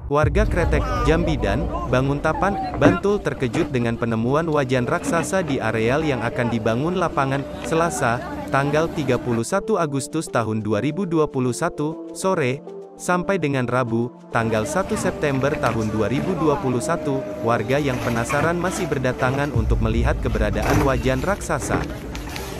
Warga Kretek, Jambidan, Banguntapan, Bantul terkejut dengan penemuan wajan raksasa di areal yang akan dibangun lapangan, Selasa, tanggal 31 Agustus tahun 2021, sore, sampai dengan Rabu, tanggal 1 September tahun 2021, warga yang penasaran masih berdatangan untuk melihat keberadaan wajan raksasa.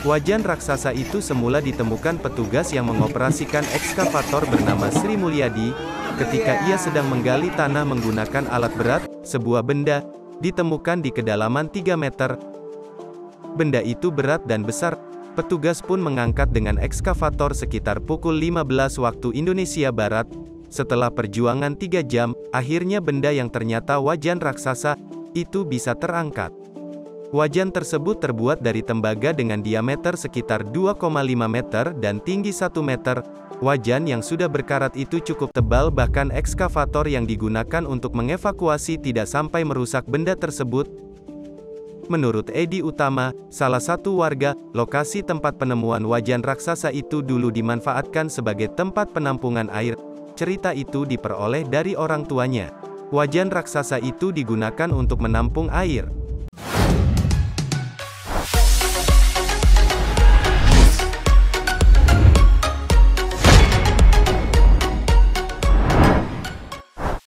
Wajan raksasa itu semula ditemukan petugas yang mengoperasikan ekskavator bernama Sri Mulyadi, ketika ia sedang menggali tanah menggunakan alat berat. Sebuah benda ditemukan di kedalaman 3 meter. Benda itu berat dan besar. Petugas pun mengangkat dengan ekskavator sekitar pukul 15 waktu Indonesia Barat. Setelah perjuangan 3 jam, akhirnya benda yang ternyata wajan raksasa itu bisa terangkat. Wajan tersebut terbuat dari tembaga dengan diameter sekitar 2,5 meter dan tinggi 1 meter. Wajan yang sudah berkarat itu cukup tebal, bahkan ekskavator yang digunakan untuk mengevakuasi tidak sampai merusak benda tersebut. Menurut Edi Utama, salah satu warga, lokasi tempat penemuan wajan raksasa itu dulu dimanfaatkan sebagai tempat penampungan air. Cerita itu diperoleh dari orang tuanya. Wajan raksasa itu digunakan untuk menampung air.